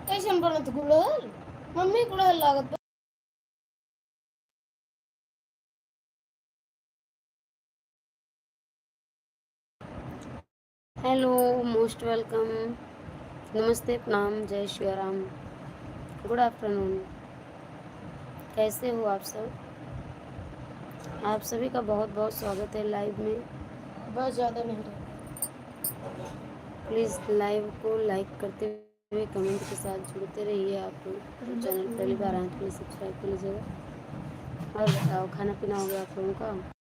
ऐसे बनत गुड़हल मम्मी गुड़हल लागत। हेलो, मोस्ट वेलकम, नमस्ते, प्रणाम, जय श्री राम, गुड आफ्टरनून। कैसे हो आप सब? आप सभी का बहुत बहुत स्वागत है लाइव में। बहुत ज़्यादा नहीं है। प्लीज़ लाइव को लाइक करते हुए कमेंट के साथ जुड़ते रहिए। आप चैनल पहली बार आए तो प्लीज़ सब्सक्राइब कर लीजिएगा। और बताओ, खाना पीना हो गया आप लोगों का?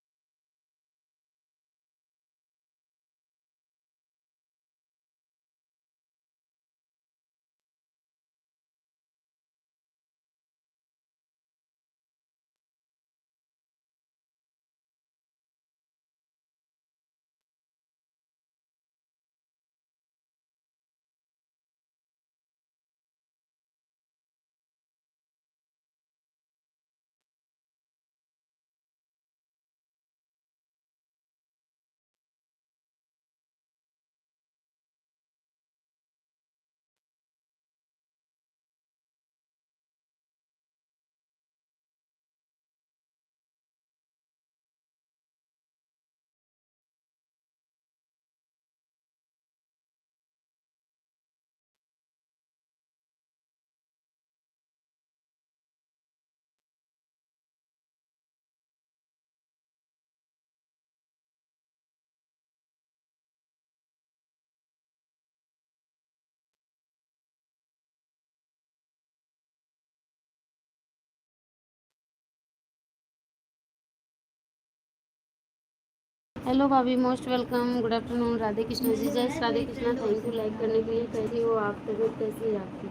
हेलो भाभी, most welcome, good afternoon, Radhe Krishna ji, जय Shri Radhe Krishna. Thank you like करने के लिए। कैसी हो आप? तबीयत कैसी है आपकी?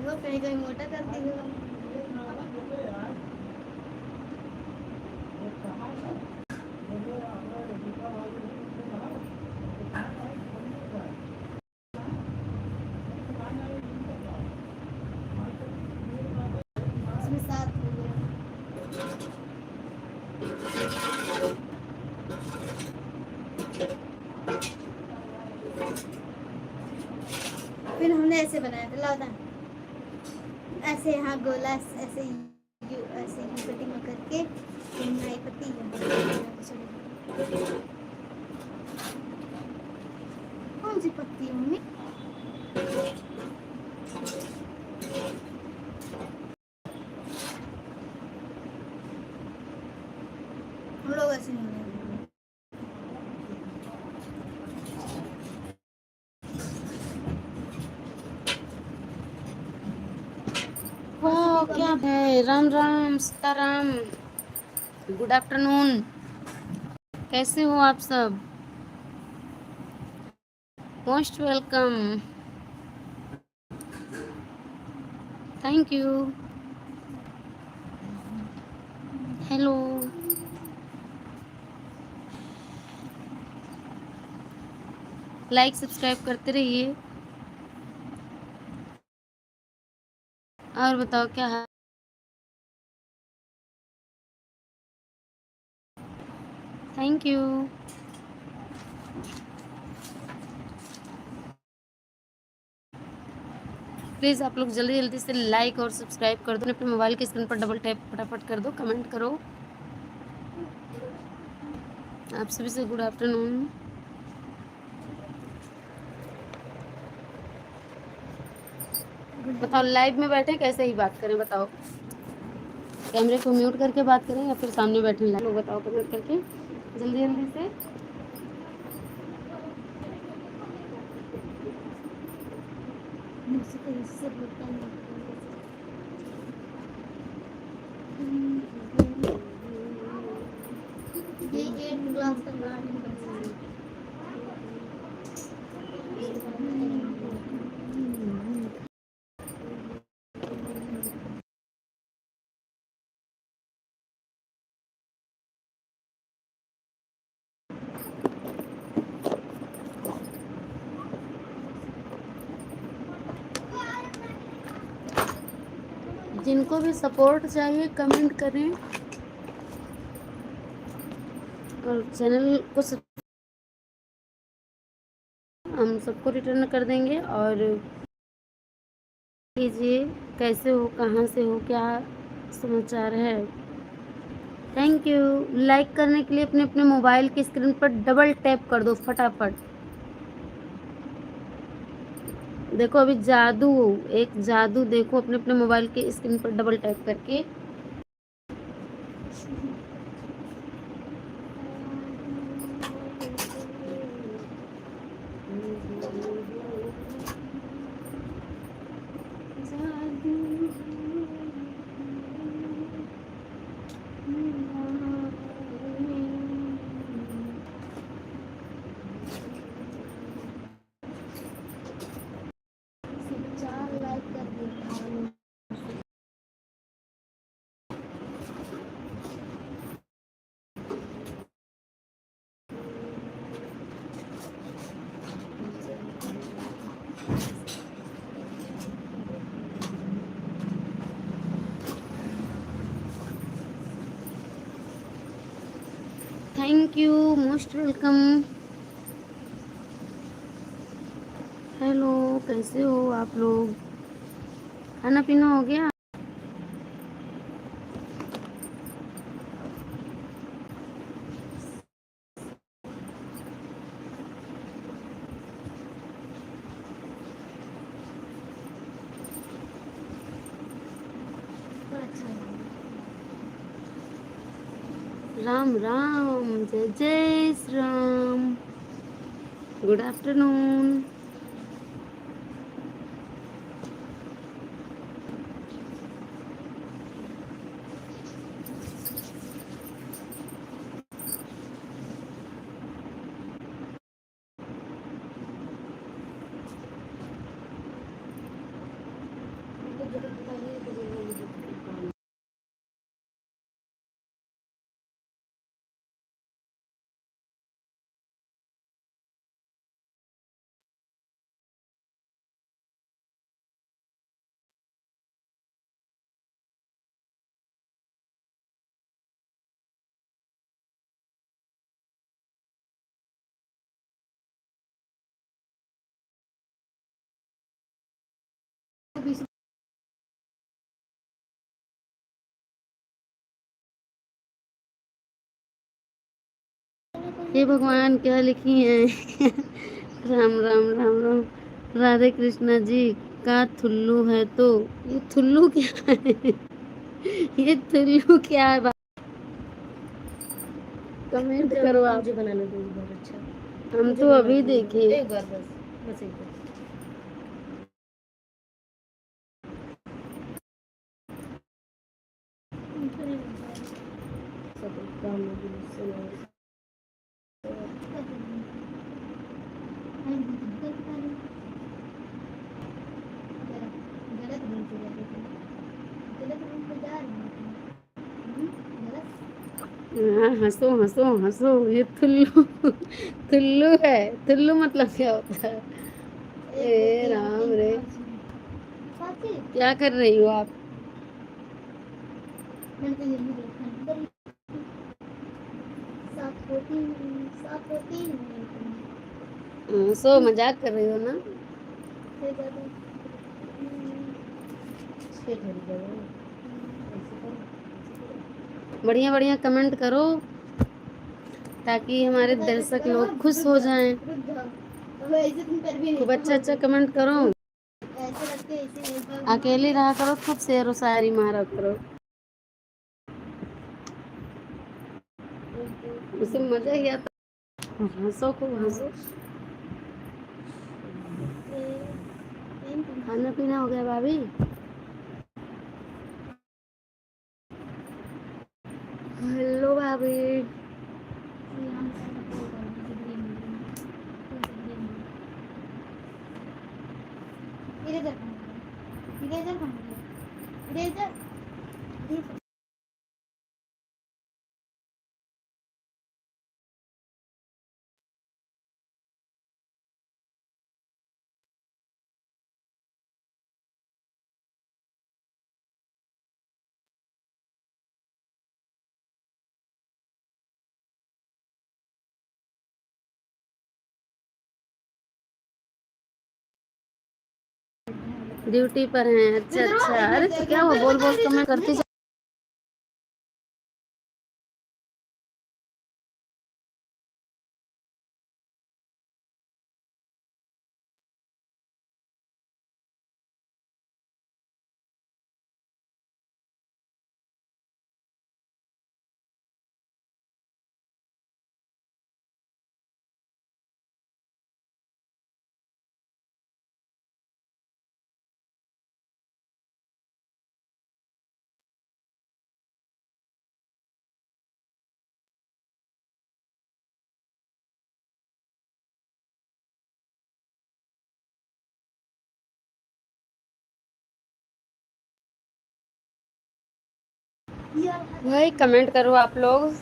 वो कहीं कहीं मोटा करती हो। इसमें साथ हो गया। फिर हमने ऐसे बनाया था, लाओ ना। ऐसे यहाँ गोला ऐसे ऐसे कटिंग करके नाई पत्ती कौन सी पत्ती है मम्मी? हम लोग ऐसे नहीं बनाते। वाह, क्या है! Ram Ram, Sitaram, good afternoon. कैसे हो आप सब? Most welcome, thank you. Hello, like subscribe करते रहिए। और बताओ क्या है? Thank you. प्लीज़ आप लोग जल्दी जल्दी से लाइक और सब्सक्राइब कर दो। अपने मोबाइल के स्क्रीन पर डबल टैप फटाफट कर दो, कमेंट करो। आप सभी से गुड आफ्टरनून। बताओ, लाइव में बैठे कैसे ही बात करें? बताओ, कैमरे को म्यूट करके बात करें या फिर सामने बैठे लोग? बताओ कमेंट करके जल्दी जल्दी से। ये 8 क्लास तक जिनको भी सपोर्ट चाहिए कमेंट करें और चैनल को हम सबको रिटर्न कर देंगे। और कीजिए कैसे हो, कहाँ से हो, क्या समाचार है। Thank you. लाइक करने के लिए अपने अपने मोबाइल की स्क्रीन पर डबल टैप कर दो फटाफट। देखो अभी जादू, एक जादू देखो अपने अपने मोबाइल के स्क्रीन पर डबल टैप करके। Thank you, most welcome. Hello, कैसे हो आप लोग? खाना पीना हो गया? राम राम, जय जय श्री राम। Good afternoon. हे भगवान, क्या लिखी हैं? राम राम राम राम। राधे कृष्णा जी का थुल्लू है तो ये थुल्लू क्या है? ये थुल्लू क्या है? कमेंट करो आप। मुझे बनाने दो एक बार। अच्छा, हम तो अभी देखे एक बार, बस एक बार। सब काम में भी सुनो। हाँ, हंसो हंसो हंसो। ये थुल्लू थुल्लू है। थुल्लू मतलब क्या होता है? ए राम रे, क्या कर रही हो आप? सो मजाक कर रही हो ना? बढ़िया बढ़िया कमेंट करो ताकि हमारे दर्शक लोग खुश हो जाएं। खूब अच्छा अच्छा कमेंट करो। अकेली रहा करो, खूब शेर व शायरी मारा करो, उसे मजा ही आता। हंसो, खूब हंसो। खाना पीना हो गया भाभी? हेलो भाभी। Eraser, eraser, eraser. ड्यूटी पर हैं। अच्छा अच्छा, अरे तो क्या हुआ, बोल बोल कमेंट करती जा। भाई कमेंट करो आप लोग।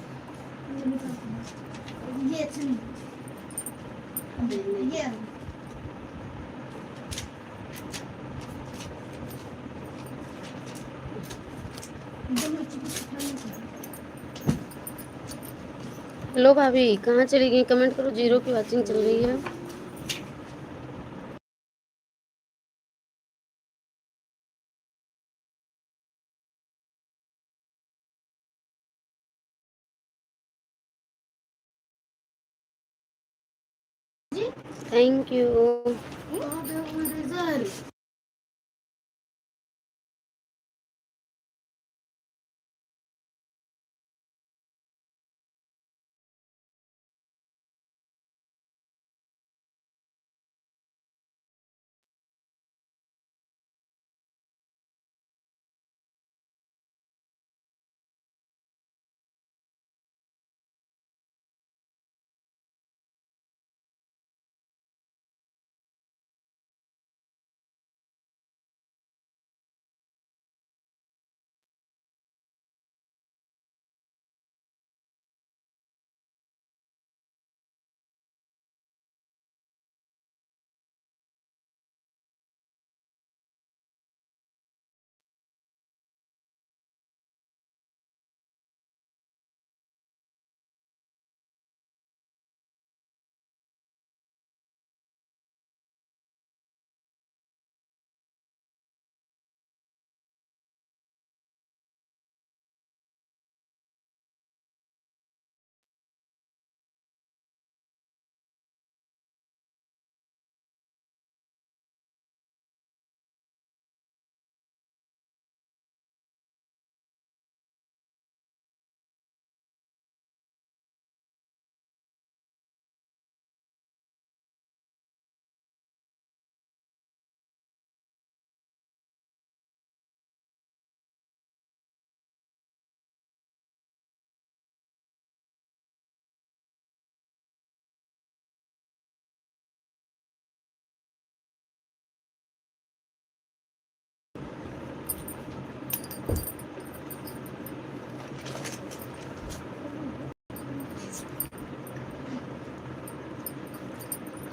हेलो भाभी, कहाँ चली गई? कमेंट करो। 0 की वॉचिंग चल रही है। Thank you.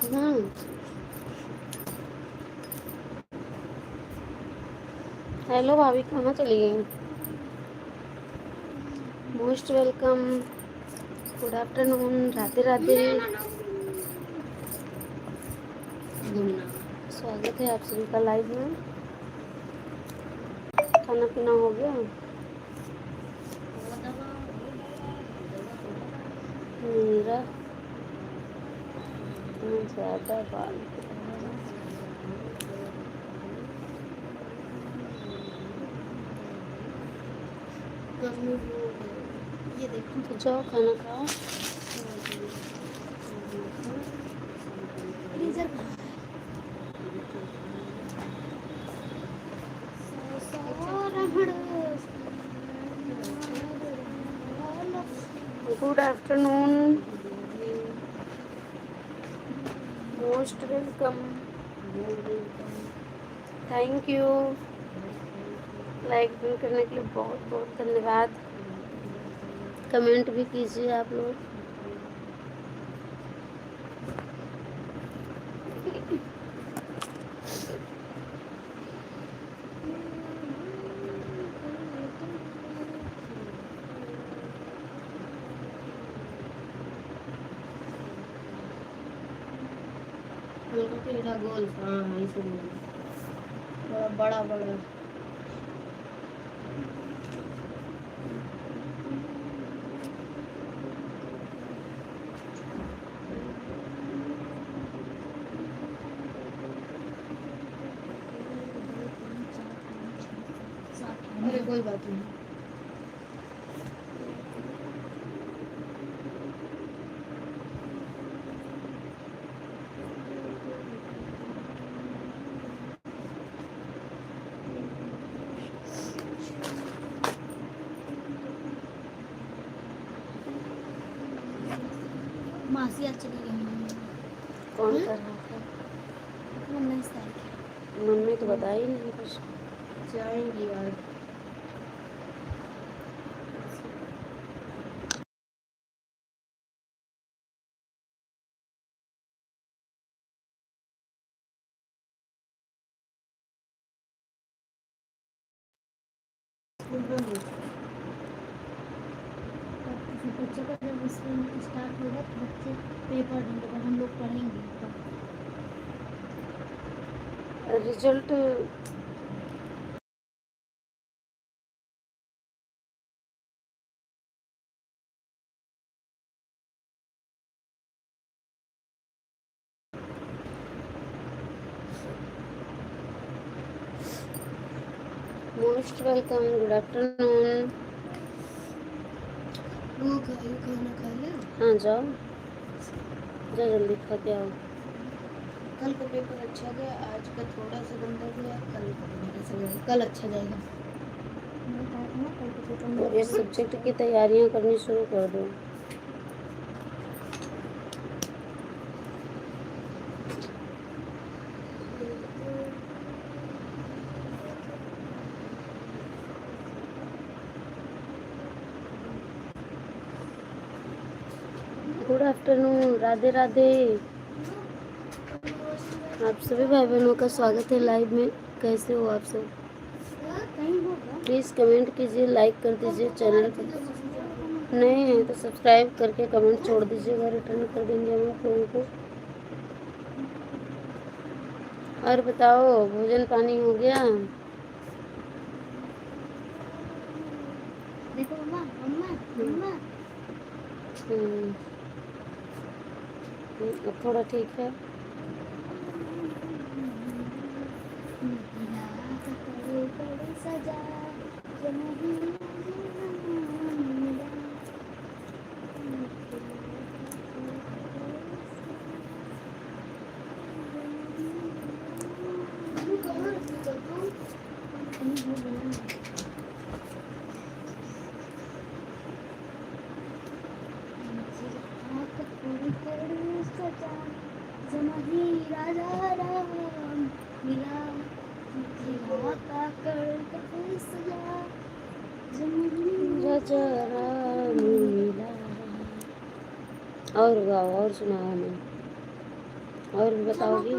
हाँ, हेलो भाभी, कहाँ चली गई? Most welcome. Good afternoon. Radhe Radhe. स्वागत है आप सभी का लाइव में। खाना पीना हो गया? मेरा इतना ज़्यादा बाल। तो जाओ खाना खाओ। Good afternoon. Most welcome. Thank you. Like करने के लिए बहुत बहुत धन्यवाद। कमेंट भी कीजिए आप लोग। हल्का टेढ़ा गोल, हाँ ऐसे बोलो। थोड़ा बड़ा बड़ा। अरे कोई बात नहीं। मासी आज चली गई। कौन कर रहा था? मम्मी तो बता ही नहीं कुछ। जाएंगी यार। बच्चों का जब स्टार्ट होगा तो बच्चे पेपर देंगे और हम लोग पढ़ेंगे। Result most welcome. Good afternoon. वो खाना खा लिया? हाँ जाओ, जा जल्दी खा के आओ। कल का पेपर अच्छा गया, आज का थोड़ा सा गंदा गया, कल का थोड़ा सा गया, कल अच्छा जाएगा। ये सब्जेक्ट की तैयारियां करनी शुरू कर दो। Good afternoon, Radhe Radhe. आप सभी भाई बहनों का स्वागत है लाइव में। कैसे हो आप सब? प्लीज़ कमेंट कीजिए, लाइक कर दीजिए चैनल पर। नहीं है तो सब्सक्राइब करके कमेंट छोड़ दीजिएगा, रिटर्न कर देंगे हम आप लोगों को। और बताओ, भोजन पानी हो गया? देखो मम्मा मम्मा मम्मा। अब थोड़ा ठीक है। और गाओ, और सुनाओ हमें, और भी बताओगी?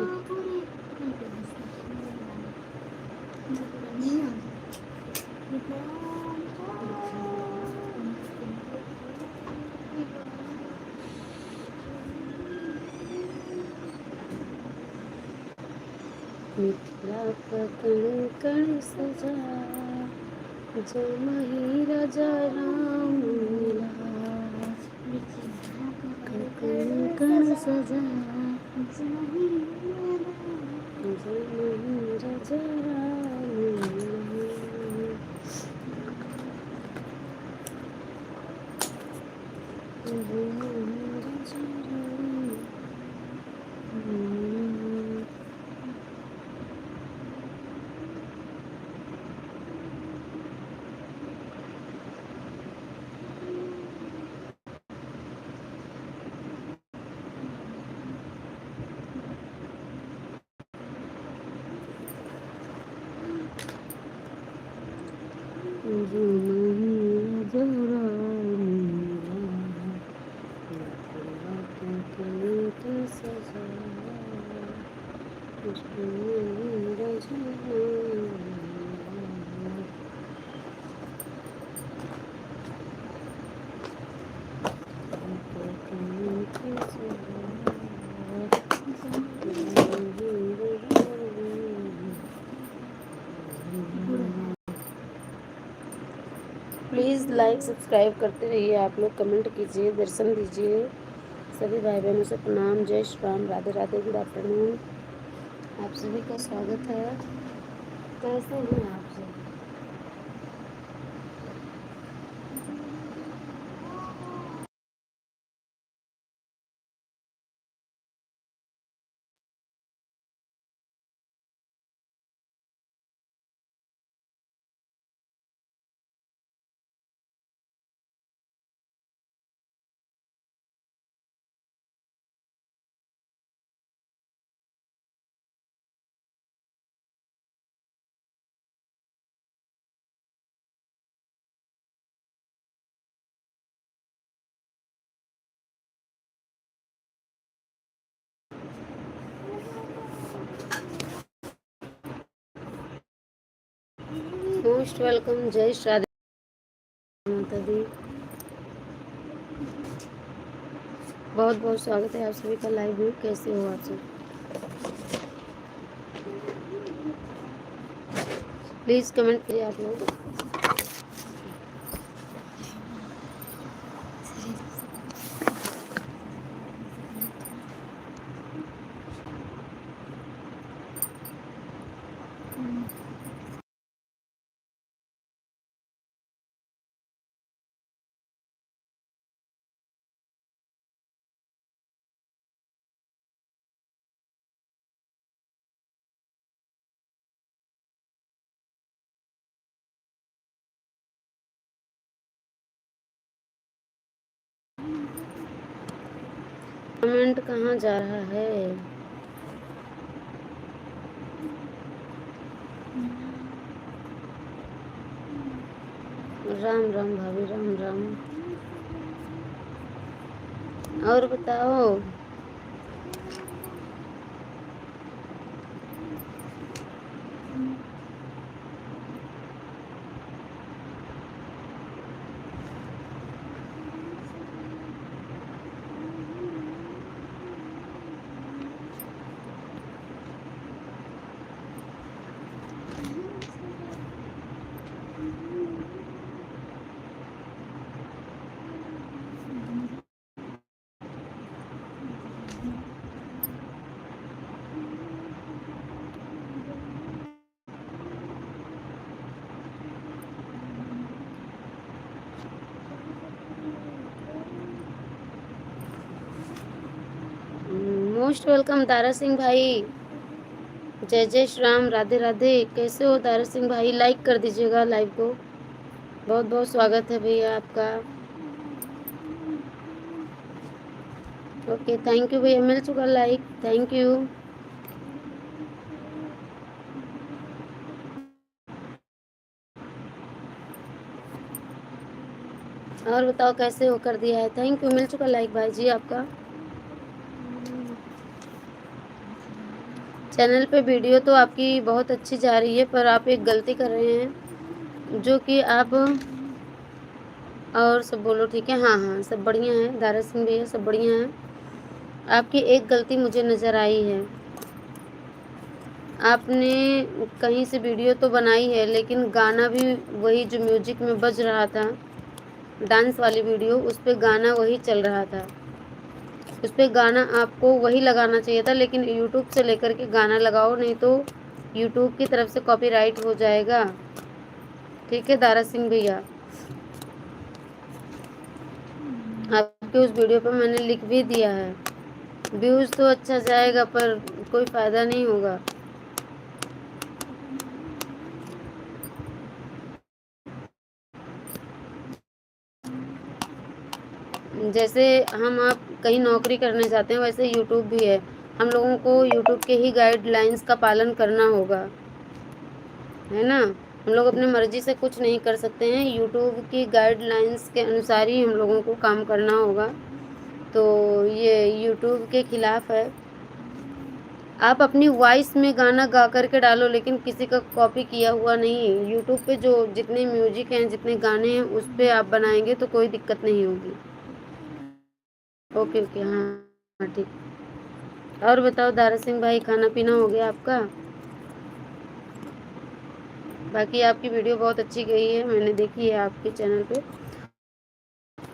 मिथिला कण कण सजा, जमही राजा राम मिला। कण कण सजा, जमही राजा राम मिला। लाइक सब्सक्राइब करते रहिए, आप लोग कमेंट कीजिए, दर्शन दीजिए। सभी भाई बहनों से प्रणाम, जय श्री राम, राधे राधे, गुड आफ्टरनून। आप सभी का स्वागत है। कैसे हैं आप सब? मोस्ट वेलकम, जय श्री राधे माता दी। बहुत बहुत स्वागत है आप सभी का लाइव में। कैसे हो आप सब? प्लीज़ कमेंट करिए आप लोग। कमेंट कहाँ जा रहा है? राम राम भाभी, राम राम। और बताओ। मोस्ट वेलकम दारा सिंह भाई, जय जय श्री राम, राधे राधे। कैसे हो दारा सिंह भाई? लाइक कर दीजिएगा लाइव को। बहुत बहुत स्वागत है भैया आपका। ओके, थैंक यू भैया, मिल चुका लाइक, थैंक यू। और बताओ कैसे हो? कर दिया है, थैंक यू, मिल चुका लाइक भाई जी आपका। चैनल पे वीडियो तो आपकी बहुत अच्छी जा रही है, पर आप एक गलती कर रहे हैं, जो कि आप और सब बोलो ठीक है। हाँ हाँ, सब बढ़िया है दारा सिंह भैया, सब बढ़िया है। आपकी एक गलती मुझे नज़र आई है। आपने कहीं से वीडियो तो बनाई है, लेकिन गाना भी वही जो म्यूजिक में बज रहा था, डांस वाली वीडियो, उस पर गाना वही चल रहा था। उस पर गाना आपको वही लगाना चाहिए था, लेकिन यूट्यूब से लेकर के गाना लगाओ, नहीं तो यूट्यूब की तरफ से कॉपीराइट हो जाएगा। ठीक है दारा सिंह भैया, आपके उस वीडियो पर मैंने लिख भी दिया है। व्यूज़ तो अच्छा जाएगा, पर कोई फ़ायदा नहीं होगा। जैसे हम आप कहीं नौकरी करने जाते हैं, वैसे यूट्यूब भी है। हम लोगों को यूट्यूब के ही गाइडलाइंस का पालन करना होगा, है ना। हम लोग अपनी मर्ज़ी से कुछ नहीं कर सकते हैं, यूट्यूब की गाइडलाइंस के अनुसार ही हम लोगों को काम करना होगा। तो ये यूट्यूब के ख़िलाफ़ है। आप अपनी वॉइस में गाना गा कर के डालो, लेकिन किसी का कॉपी किया हुआ नहीं। यूट्यूब पे जो जितने म्यूजिक हैं, जितने गाने हैं, उस पर आप बनाएंगे तो कोई दिक्कत नहीं होगी। ओके ओके, हाँ हाँ ठीक। और बताओ दारा सिंह भाई, खाना पीना हो गया आपका? बाकी आपकी वीडियो बहुत अच्छी गई है, मैंने देखी है आपके चैनल पे।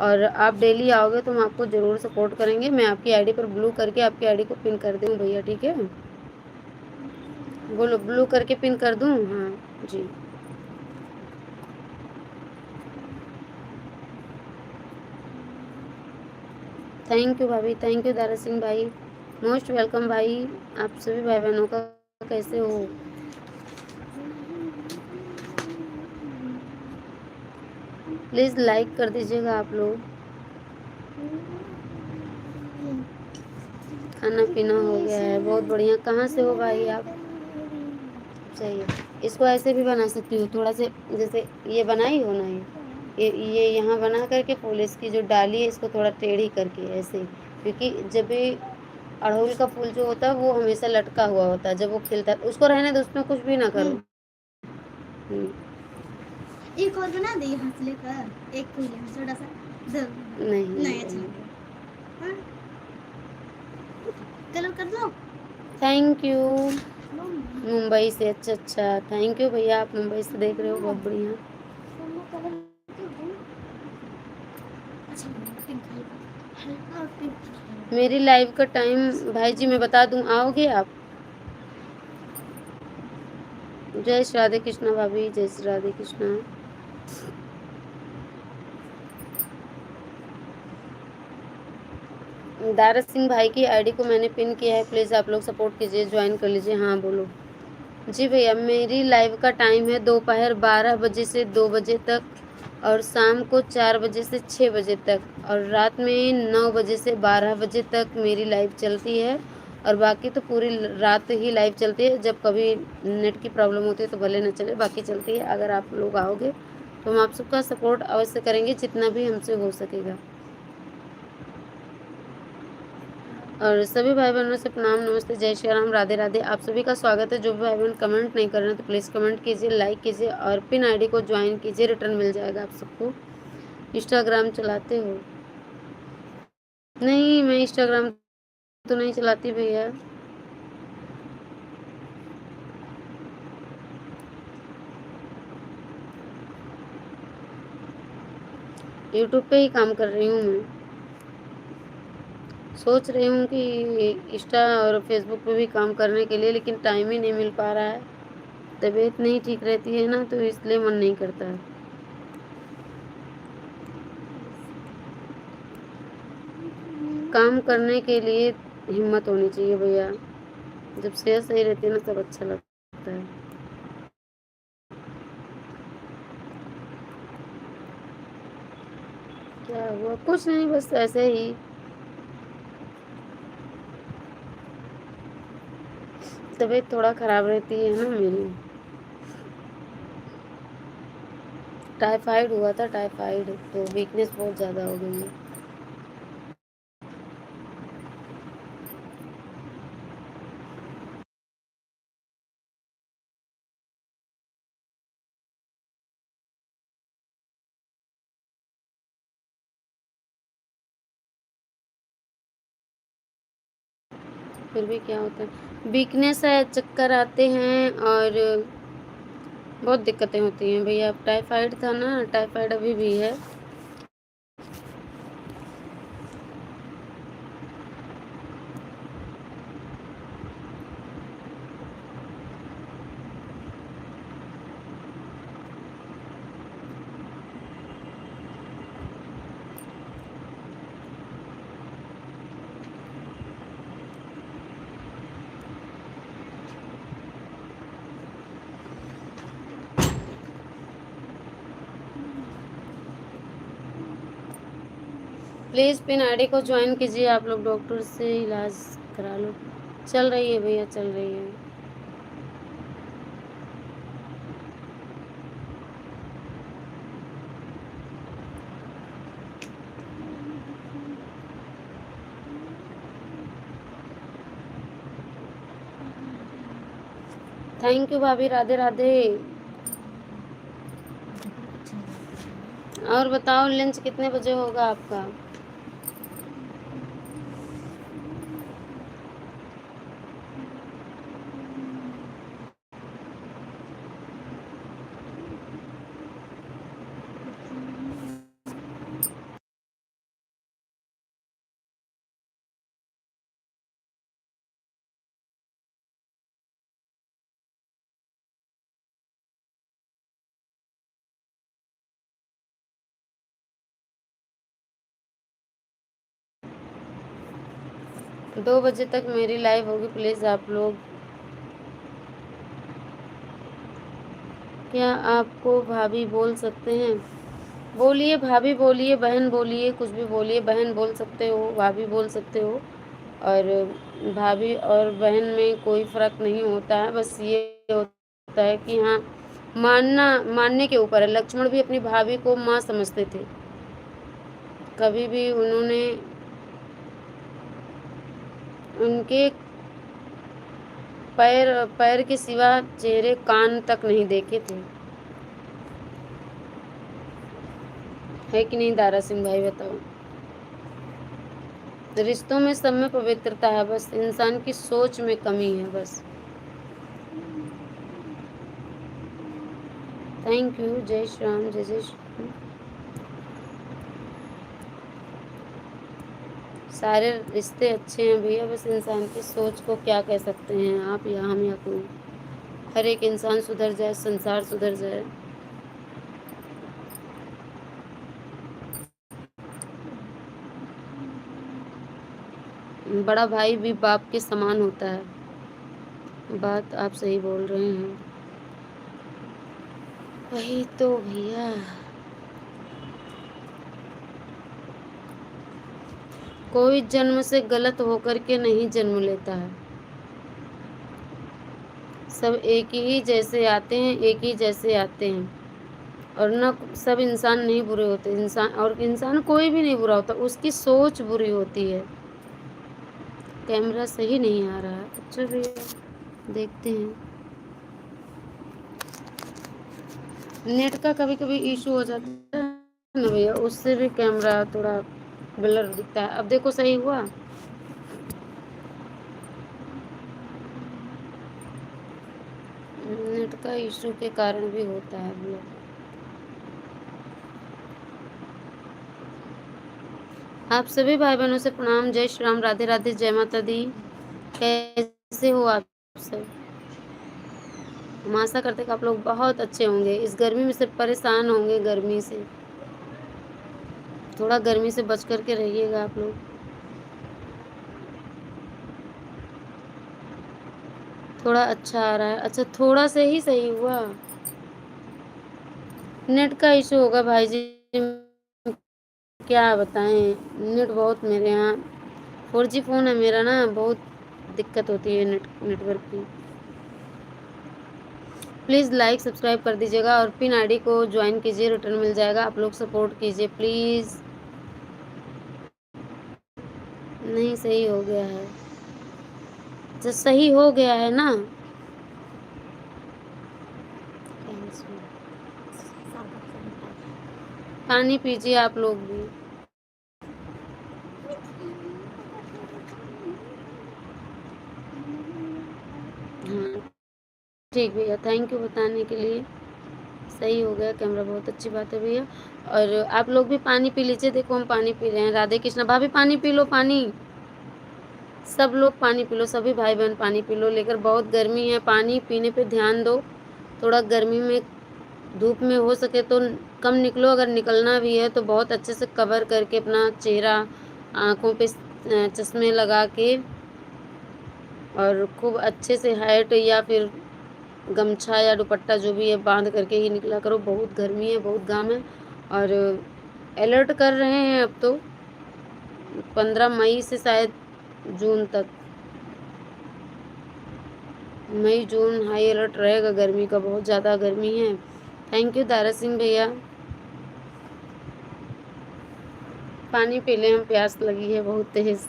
और आप डेली आओगे तो हम आपको ज़रूर सपोर्ट करेंगे। मैं आपकी आईडी पर ब्लू करके आपकी आईडी को पिन कर दूँ भैया, ठीक है? बोलो, ब्लू करके पिन कर दूँ? हाँ जी। थैंक यू भाभी, थैंक यू दारा सिंह भाई, मोस्ट वेलकम भाई। आप सभी भाई बहनों का कैसे हो? प्लीज़ लाइक कर दीजिएगा आप लोग। खाना पीना हो गया है, बहुत बढ़िया। कहाँ से हो भाई आप? सही है। इसको ऐसे भी बना सकती हो, थोड़ा से जैसे ये बनाई हो ना, ये यहाँ बना करके फूल इसकी जो डाली है इसको थोड़ा टेढ़ी करके ऐसे, क्योंकि जब भी अड़हुल का फूल जो होता है वो हमेशा लटका हुआ होता है, जब वो खिलता है उसको रहने दो, उसमें कुछ भी ना करो। एक और बना दे यहाँ से लेकर, एक फूल यहाँ छोटा सा। नहीं नहीं अच्छा हाँ? कलर कर दो। Thank you. मुंबई से, अच्छा अच्छा, थैंक यू भैया, आप मुंबई से देख रहे हो, बहुत बढ़िया। मेरी लाइव का टाइम भाई जी मैं बता दूं, आओगे आप? जय श्री राधे कृष्णा भाभी, जय श्री राधे कृष्णा। दारा सिंह भाई की आईडी को मैंने पिन किया है, प्लीज़ आप लोग सपोर्ट कीजिए, ज्वाइन कर लीजिए। हाँ बोलो। जी भैया, मेरी लाइव का टाइम है दोपहर 12 बजे से 2 बजे तक, और शाम को 4 बजे से 6 बजे तक, और रात में 9 बजे से 12 बजे तक मेरी लाइव चलती है। और बाकी तो पूरी रात ही लाइव चलती है, जब कभी नेट की प्रॉब्लम होती है तो भले न चले, बाकी चलती है। अगर आप लोग आओगे तो हम आप सबका सपोर्ट अवश्य करेंगे, जितना भी हमसे हो सकेगा। और सभी भाई बहनों से प्रणाम, नमस्ते, जय श्री राम, राधे राधे। आप सभी का स्वागत है। जो भी भाई बहन कमेंट नहीं कर रहे हैं तो प्लीज़ कमेंट कीजिए, लाइक कीजिए और पिन आईडी को ज्वाइन कीजिए, रिटर्न मिल जाएगा आप सबको। इंस्टाग्राम चलाते हो? नहीं, मैं इंस्टाग्राम तो नहीं चलाती भैया। यूट्यूब पे ही काम कर रही हूँ मैं। सोच रही हूँ कि इंस्टा और फेसबुक पे भी काम करने के लिए, लेकिन टाइम ही नहीं मिल पा रहा है। तबीयत नहीं ठीक रहती है ना, तो इसलिए मन नहीं करता है। काम करने के लिए हिम्मत होनी चाहिए भैया। जब सेहत सही रहती है ना तब अच्छा लगता है। क्या हुआ? कुछ नहीं, बस ऐसे ही। तबीयत थोड़ा खराब रहती है ना मेरी। टाइफाइड हुआ था, टाइफाइड, तो वीकनेस बहुत ज़्यादा हो गई है। फिर भी क्या होता है, वीकनेस है, चक्कर आते हैं और बहुत दिक्कतें होती हैं भैया। अब टाइफाइड था ना, टाइफाइड अभी भी है। प्लीज़ पिन आईडी को ज्वाइन कीजिए आप लोग, डॉक्टर से इलाज करा लो। चल रही है भैया, चल रही है। थैंक यू भाभी, राधे राधे। और बताओ, लंच कितने बजे होगा आपका? 2 बजे तक मेरी लाइव होगी, प्लीज़ आप लोग। क्या आपको भाभी बोल सकते हैं? बोलिए भाभी, बोलिए बहन, बोलिए कुछ भी बोलिए। बहन बोल सकते हो, भाभी बोल सकते हो। और भाभी और बहन में कोई फ़र्क नहीं होता है, बस ये होता है कि हाँ, मानने के ऊपर है। लक्ष्मण भी अपनी भाभी को माँ समझते थे। कभी भी उन्होंने उनके पैर पैर के सिवा चेहरे कान तक नहीं देखे थे। है कि नहीं दारा सिंह भाई, बताओ। रिश्तों में सब में पवित्रता है, बस इंसान की सोच में कमी है बस। Thank you. जय श्री राम, जय जय श्री राम। सारे रिश्ते अच्छे हैं भैया, बस इंसान की सोच को क्या कह सकते हैं आप या हम या कोई। हर एक इंसान सुधर जाए, संसार सुधर जाए। बड़ा भाई भी बाप के समान होता है। बात आप सही बोल रहे हैं। वही तो भैया। कोई जन्म से गलत होकर के नहीं जन्म लेता है। सब एक ही जैसे आते हैं, एक ही जैसे आते हैं। और ना सब इंसान नहीं बुरे होते। इंसान कोई भी नहीं बुरा होता, उसकी सोच बुरी होती है। कैमरा सही नहीं आ रहा है। अच्छा भैया, देखते हैं। नेट का कभी कभी इशू हो जाता है ना भैया, उससे भी कैमरा थोड़ा ब्लर दिखता है। अब देखो सही हुआ। नेट का इशू के कारण भी होता है भैया। आप सभी भाई बहनों से प्रणाम। जय श्री राम, राधे राधे, जय माता दी। कैसे हो आप सब? हम आशा करते हैं कि आप लोग बहुत अच्छे होंगे। इस गर्मी में सिर्फ परेशान होंगे गर्मी से। थोड़ा गर्मी से बच करके रहिएगा आप लोग। थोड़ा अच्छा आ रहा है। अच्छा, थोड़ा से ही सही हुआ। नेट का इशू होगा भाई जी, क्या बताएं। नेट बहुत मेरे यहाँ 4G फ़ोन है मेरा ना, बहुत दिक्कत होती है नेटवर्क की। प्लीज़ लाइक सब्सक्राइब कर दीजिएगा और पिन आईडी को ज्वाइन कीजिए, रिटर्न मिल जाएगा। आप लोग सपोर्ट कीजिए प्लीज़। नहीं सही हो गया है। अच्छा सही हो गया है ना। पानी पीजिए आप लोग भी। हाँ ठीक भैया, थैंक यू बताने के लिए। सही हो गया कैमरा, बहुत अच्छी बात है भैया। और आप लोग भी पानी पी लीजिए। देखो हम पानी पी रहे हैं। राधे कृष्णा। भाभी पानी पी लो, पानी। सब लोग पानी पी लो, सभी भाई बहन पानी पी लो लेकर। बहुत गर्मी है, पानी पीने पे ध्यान दो। थोड़ा गर्मी में धूप में हो सके तो कम निकलो। अगर निकलना भी है तो बहुत अच्छे से कवर करके अपना चेहरा, आँखों पे चश्मे लगा के और खूब अच्छे से हैट या फिर गमछा या दुपट्टा जो भी है बांध करके ही निकला करो। बहुत गर्मी है, बहुत घाम है। और अलर्ट कर रहे हैं अब तो 15 मई से शायद जून तक। मई जून हाई अलर्ट रहेगा गर्मी का, बहुत ज़्यादा गर्मी है। थैंक यू दारा सिंह भैया। पानी पी लें, हम प्यास लगी है बहुत तेज।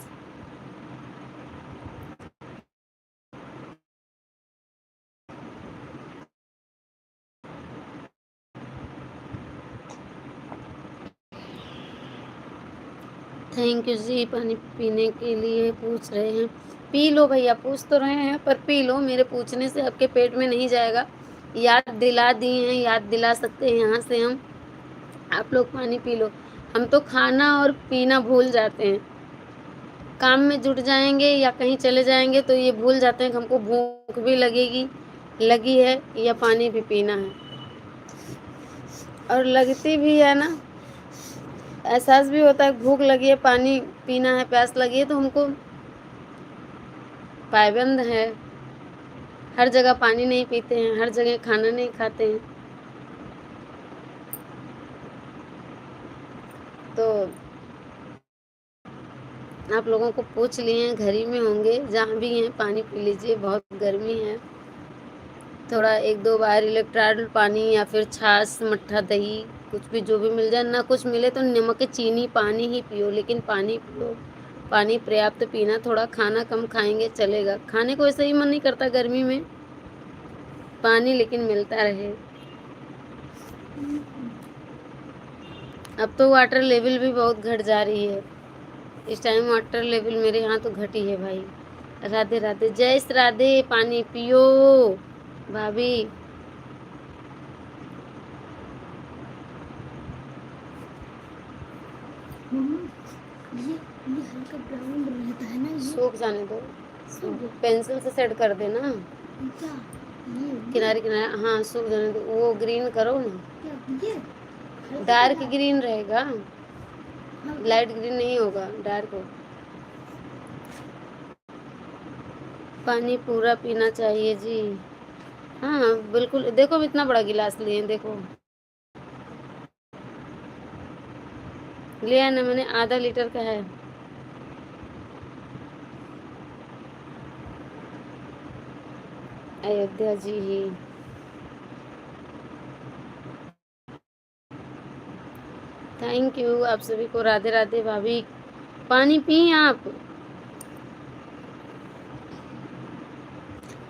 थैंक यू जी। पानी पीने के लिए पूछ रहे हैं। पी लो भैया, पूछ तो रहे हैं पर पी लो। मेरे पूछने से आपके पेट में नहीं जाएगा। याद दिला दिए हैं, याद दिला सकते हैं यहाँ से हम। आप लोग पानी पी लो। हम तो खाना और पीना भूल जाते हैं। काम में जुट जाएंगे या कहीं चले जाएंगे तो ये भूल जाते हैं कि हमको भूख भी लगी है या पानी भी पीना है। और लगती भी है ना, एहसास भी होता है भूख लगी है, पानी पीना है, प्यास लगी है तो हमको पाबंद है, हर जगह पानी नहीं पीते हैं, हर जगह खाना नहीं खाते हैं। तो आप लोगों को पूछ लिए हैं, घर ही में होंगे, जहाँ भी हैं पानी पी लीजिए, बहुत गर्मी है। थोड़ा 1-2 बार इलेक्ट्रॉल पानी या फिर छाछ, मट्ठा, दही, कुछ भी जो भी मिल जाए, ना कुछ मिले तो नमक चीनी पानी ही पियो, लेकिन पानी पियो, पानी पर्याप्त पीना। थोड़ा खाना कम खाएंगे चलेगा, खाने को ऐसे ही मन नहीं करता गर्मी में, पानी लेकिन मिलता रहे। अब तो वाटर लेवल भी बहुत घट जा रही है, इस टाइम वाटर लेवल मेरे यहाँ तो घटी है भाई। राधे राधे, जय श्री राधे, पानी पियो भाभी। ये हल्का ब्राउन रहता है ना, ये सूख जाने दो, सूख गया। पेंसिल से सेट कर देना क्या ये किनारे किनारे, हाँ सूख जाने दो। वो ग्रीन करो ना, क्या ये हल्का डार्क सा ग्रीन रहेगा, हल्का लाइट ग्रीन नहीं होगा, डार्क हो। पानी पूरा पीना चाहिए जी। हाँ बिल्कुल, देखो इतना बड़ा गिलास लिए, देखो लिया ना मैंने, आधा लीटर का है। अयोध्या जी ही, थैंक यू आप सभी को, राधे राधे भाभी। पानी पिए आप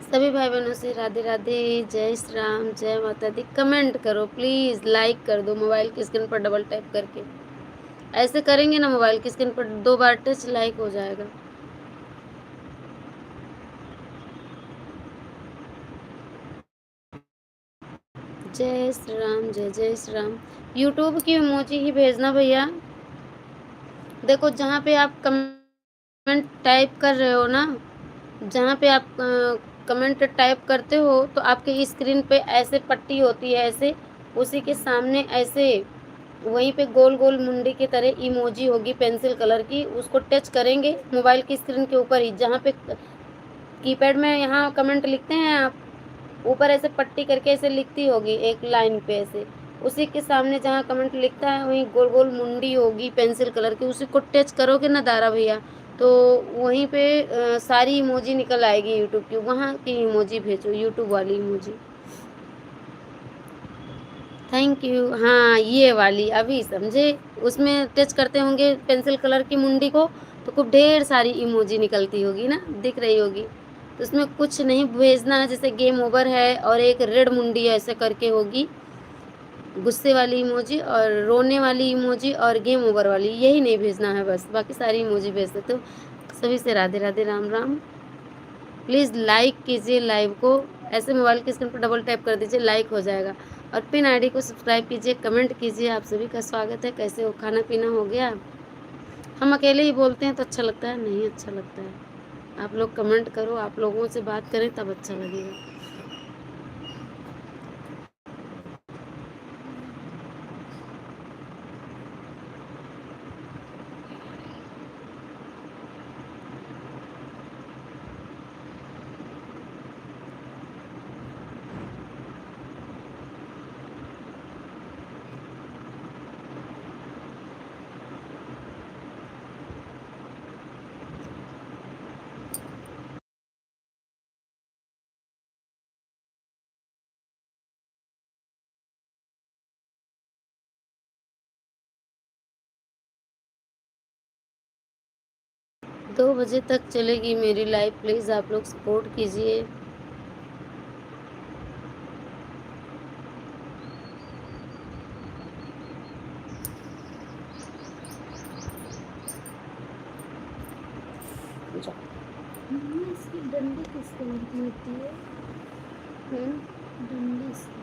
सभी भाई बहनों से, राधे राधे, जय श्री राम, जय माता दी। कमेंट करो प्लीज, लाइक कर दो मोबाइल की स्क्रीन पर डबल टैप करके, ऐसे करेंगे ना मोबाइल की स्क्रीन पर 2 बार टच, लाइक हो जाएगा। जय श्री राम, जय जय श्री राम। यूट्यूब की इमोजी ही भेजना भैया। देखो जहाँ पे आप कमेंट टाइप कर रहे हो ना, जहाँ पे आप कमेंट टाइप करते हो तो आपके स्क्रीन पे ऐसे पट्टी होती है, ऐसे उसी के सामने ऐसे वहीं पे गोल गोल मुंडी की तरह इमोजी होगी पेंसिल कलर की, उसको टच करेंगे मोबाइल की स्क्रीन के ऊपर ही, जहाँ पे कीपैड में यहाँ कमेंट लिखते हैं आप, ऊपर ऐसे पट्टी करके ऐसे लिखती होगी एक लाइन पे ऐसे, उसी के सामने जहाँ कमेंट लिखता है वहीं गोल गोल मुंडी होगी पेंसिल कलर की, उसी को टच करोगे ना दारा भैया, तो वहीं पे सारी इमोजी निकल आएगी यूट्यूब की, वहाँ की इमोजी भेजो, यूट्यूब वाली इमोजी। Thank you. हाँ ये वाली अभी समझे, उसमें टच करते होंगे पेंसिल कलर की मुंडी को तो खूब ढेर सारी इमोजी निकलती होगी ना, दिख रही होगी, तो उसमें कुछ नहीं भेजना है, जैसे गेम ओवर है और एक रेड मुंडी ऐसे करके होगी, गुस्से वाली इमोजी और रोने वाली इमोजी और गेम ओवर वाली, यही नहीं भेजना है बस, बाकी सारी इमोजी भेज देते हो। सभी से राधे राधे, राम राम। प्लीज़ लाइक कीजिए लाइव को, ऐसे मोबाइल की स्क्रीन पर डबल टैप कर दीजिए, लाइक हो जाएगा, और पिन आईडी को सब्सक्राइब कीजिए, कमेंट कीजिए। आप सभी का स्वागत है, कैसे हो, खाना पीना हो गया? हम अकेले ही बोलते हैं तो अच्छा लगता है, नहीं अच्छा लगता है, आप लोग कमेंट करो, आप लोगों से बात करें तब अच्छा लगेगा। 2 बजे तक चलेगी मेरी लाइव, प्लीज़ आप लोग सपोर्ट कीजिए। मम्मी इसकी डंडी किस कलर की होती है? डंडी इसकी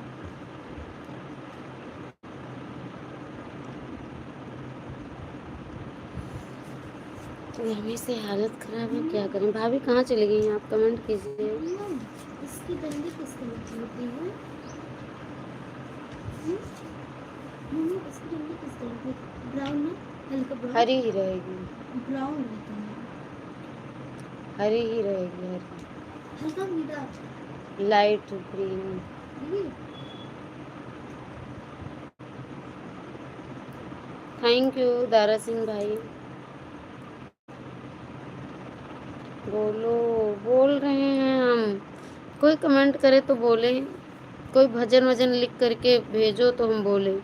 गर्मी से हालत खराब है, क्या करें। भाभी कहाँ चली गई हैं आप, कमेंट कीजिए। इसकी डंडी किस कलर की होती है? मम्मी इसकी डंडी किस कलर की? ब्राउन ना, हल्का ब्राउन, हरी ही रहेगी। ब्राउन रहता है। हरी ही रहेगी, हरी हल्का मीठा light green. Thank you Dara Singh भाई। बोलो, बोल रहे हैं हम। कोई कमेंट करे तो बोले, कोई भजन वजन लिख करके भेजो तो हम बोले।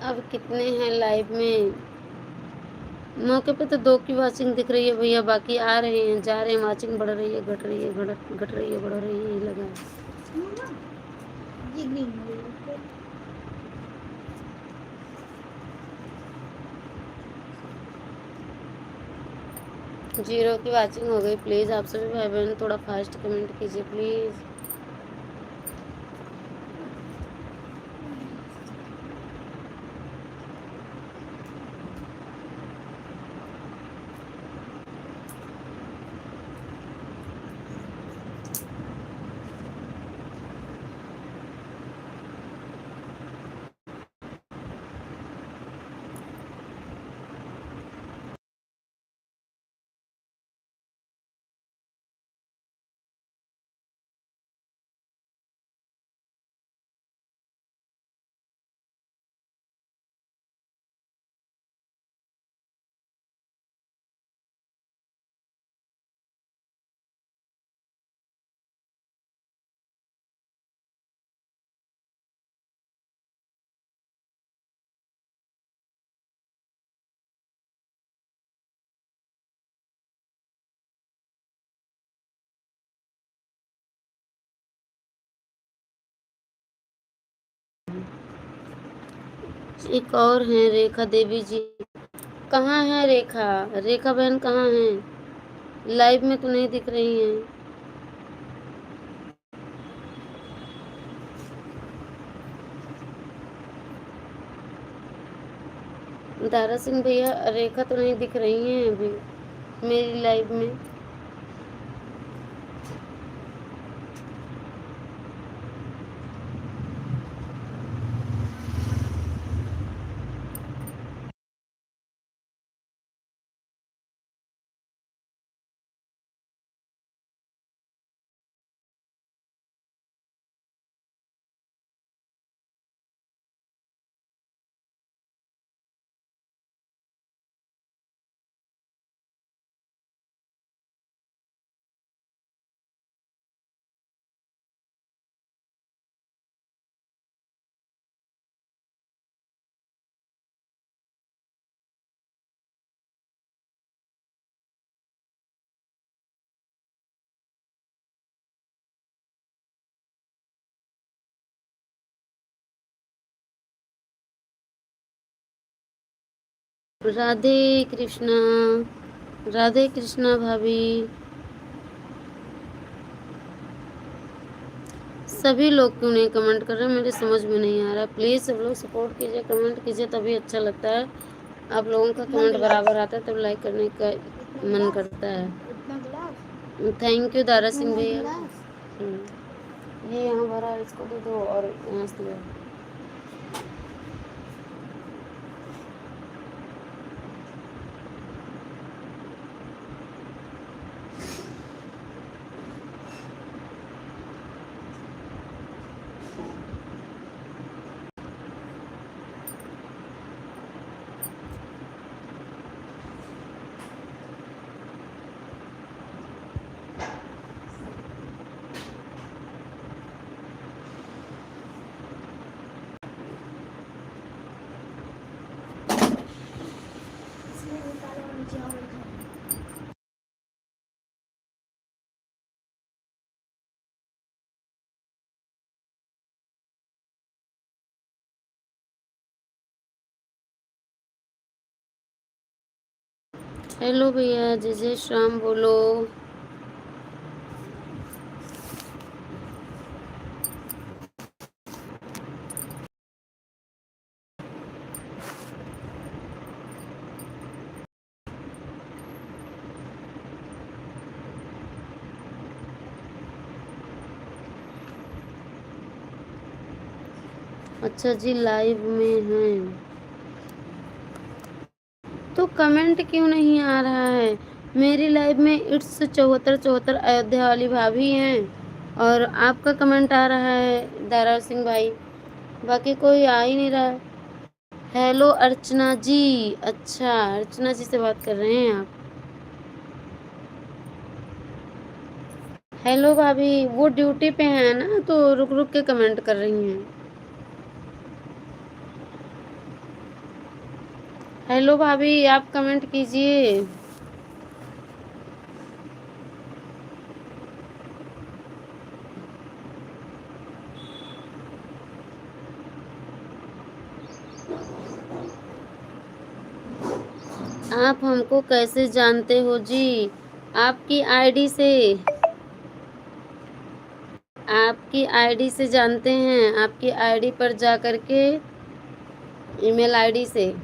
अब कितने हैं लाइव में? मौके पे तो 2 की वाचिंग दिख रही है भैया, बाकी आ रहे हैं जा रहे हैं, वाचिंग बढ़ रही है घट रही है, घट रही है बढ़ रही है, यही लगा है। ये नहीं है। 0 की वाचिंग हो गई। प्लीज़ आप सभी भाई बहन थोड़ा फास्ट कमेंट कीजिए प्लीज़। एक और हैं रेखा देवी जी। कहाँ हैं रेखा? रेखा बहन कहाँ हैं? लाइव में तो नहीं दिख रही हैं। दारा सिंह भैया रेखा तो नहीं दिख रही हैं अभी मेरी लाइव में। राधे कृष्णा, राधे कृष्णा भाभी। सभी लोग क्यों नहीं कमेंट कर रहे हैं, मेरे समझ में नहीं आ रहा। प्लीज़ सब लोग सपोर्ट कीजिए, कमेंट कीजिए, तभी अच्छा लगता है। आप लोगों का कमेंट बराबर आता है तब लाइक करने का मन करता है। इतना गिलास थैंक यू दारा सिंह भैया। गिलास ये यहाँ भरा, इसको दे दो और यहाँ से लो। इसमें निकालो और चावल खाओ। हेलो भैया, जय जय श्री राम बोलो। अच्छा जी, लाइव में हैं तो कमेंट क्यों नहीं आ रहा है? मेरी लाइव में इट्स 74 अयोध्या वाली भाभी हैं और आपका कमेंट आ रहा है दारा सिंह भाई, बाकी कोई आ ही नहीं रहा है। हेलो अर्चना जी, अच्छा अर्चना जी से बात कर रहे हैं आप। हेलो भाभी, वो ड्यूटी पे हैं ना तो रुक रुक के कमेंट कर रही हैं। हेलो भाभी, आप कमेंट कीजिए। आप हमको कैसे जानते हो जी? आपकी आईडी से, आपकी आईडी से जानते हैं, आपकी आईडी पर जा करके ईमेल आईडी से।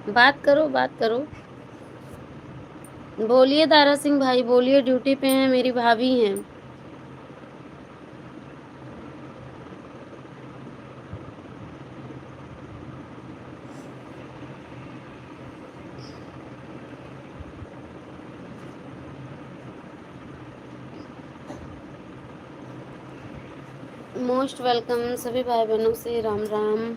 बात करो, बात करो, बोलिए दारा सिंह भाई, बोलिए। ड्यूटी पे हैं, मेरी भाभी हैं। मोस्ट वेलकम सभी भाई बहनों से राम राम।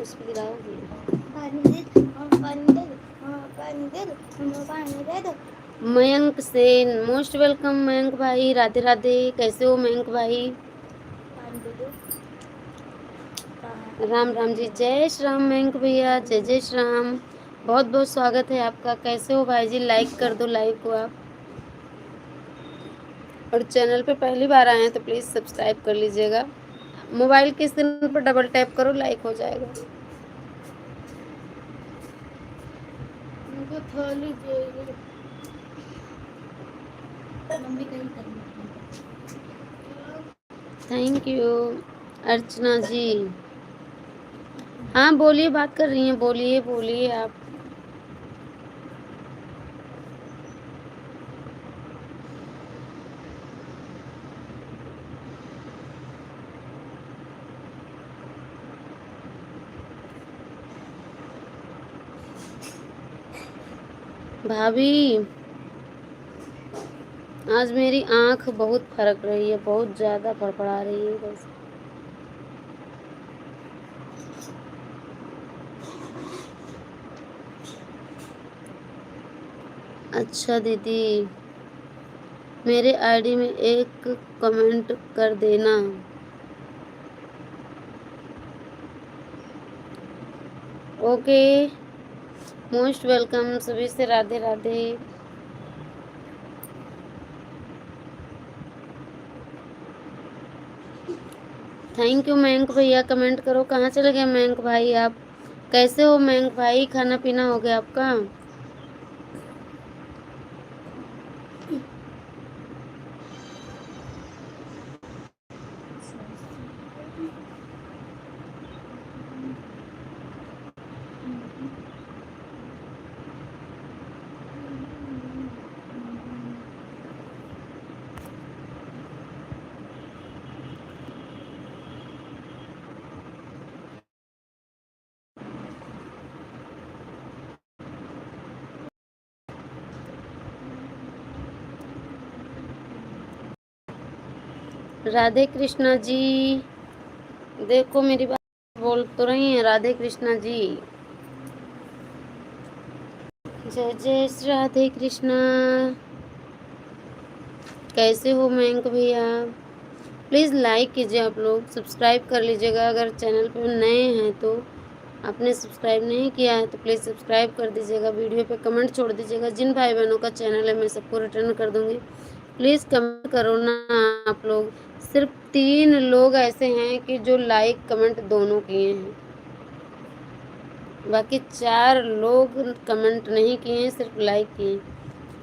उस पे गिराओगे? मयंक सेन, मोस्ट वेलकम मयंक भाई, राधे राधे। कैसे हो मयंक भाई? राम राम जी, जय श्री राम मयंक भैया, जय जय श्री राम। बहुत बहुत स्वागत है आपका। कैसे हो भाई जी? लाइक कर दो लाइव को आप, और चैनल पे पहली बार आए हैं तो प्लीज़ सब्सक्राइब कर लीजिएगा। मोबाइल के स्क्रीन पर डबल टैप करो, लाइक हो जाएगा। थैंक यू अर्चना जी। हाँ बोलिए, बात कर रही हैं, बोलिए बोलिए आप। भाभी आज मेरी आँख बहुत फरक रही है, बहुत ज़्यादा फड़फड़ा रही है बस। अच्छा दीदी, मेरे आईडी में एक कमेंट कर देना। ओके, मोस्ट वेलकम सभी से, राधे राधे। थैंक यू मयंक भैया, कमेंट करो। कहाँ चले गए मयंक भाई आप? कैसे हो मयंक भाई? खाना पीना हो गया आपका? राधे कृष्णा जी, देखो मेरी बात बोल तो रही हैं। राधे कृष्णा जी, जय जय श्री राधे कृष्णा। कैसे हो मयंक भैया? प्लीज़ लाइक कीजिए, आप लोग सब्सक्राइब कर लीजिएगा। अगर चैनल पर नए हैं तो आपने सब्सक्राइब नहीं किया है तो प्लीज़ सब्सक्राइब कर दीजिएगा। वीडियो पे कमेंट छोड़ दीजिएगा। जिन भाई बहनों का चैनल है मैं सबको रिटर्न कर दूँगी। प्लीज़ कमेंट करो ना आप लोग। सिर्फ 3 लोग ऐसे हैं कि जो लाइक कमेंट दोनों किए हैं, बाकी 4 लोग कमेंट नहीं किए हैं, सिर्फ लाइक किए।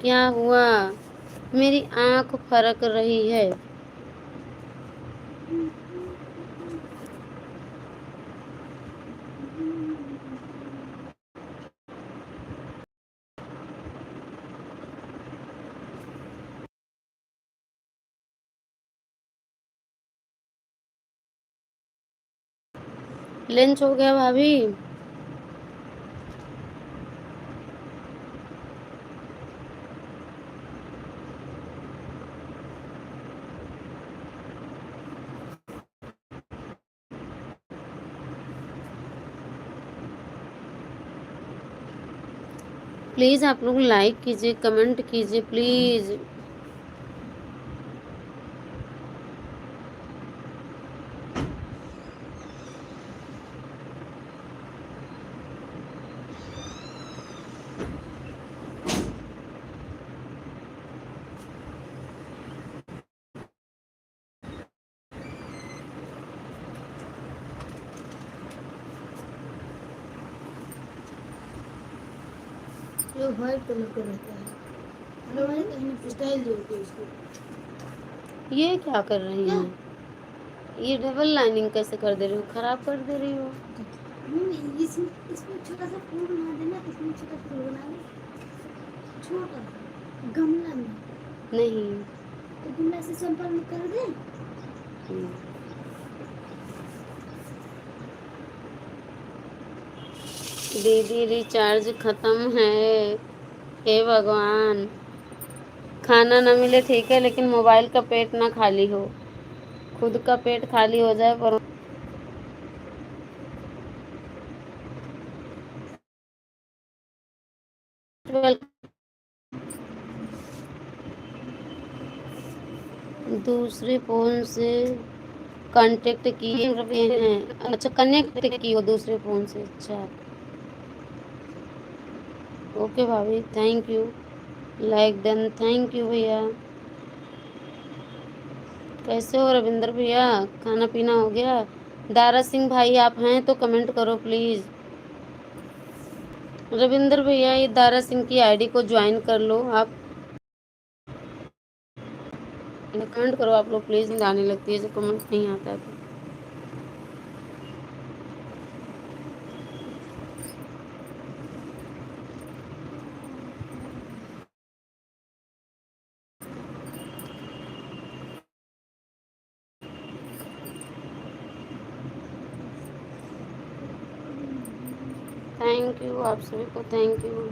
क्या हुआ? मेरी आँख फरक रही है। लंच हो गया भाभी? प्लीज़ आप लोग लाइक कीजिए, कमेंट कीजिए प्लीज़। जो व्हाइट कलर का रहता है, मतलब व्हाइट कहीं स्टाइल जो होती है उसको। ये क्या कर रही क्या? हैं? ये डबल लाइनिंग कैसे कर दे रही हो? खराब कर दे रही हो। मम्मी इसमें छोटा सा फूल बना देना, इसमें छोटा फूल बना दे, छोटा गमला में। नहीं। तो तुम ऐसे सिंपल में कर दे। दीदी रिचार्ज खत्म है। हे भगवान, खाना ना मिले ठीक है, लेकिन मोबाइल का पेट ना खाली हो। खुद का पेट खाली हो जाए पर दूसरे फोन से कांटेक्ट किए हैं। अच्छा, कनेक्ट की हो दूसरे फोन से। अच्छा ओके भाभी, thank you. Like done, thank you भैया। कैसे हो रविंद्र भैया? खाना पीना हो गया? दारा सिंह भाई आप हैं तो कमेंट करो प्लीज़। रविंद्र भैया, ये दारा सिंह की आईडी को ज्वाइन कर लो आप। कमेंट करो आप लोग प्लीज़, नींद आने लगती है जब कमेंट नहीं आता है तो। थैंक यू आप सभी को, थैंक यू।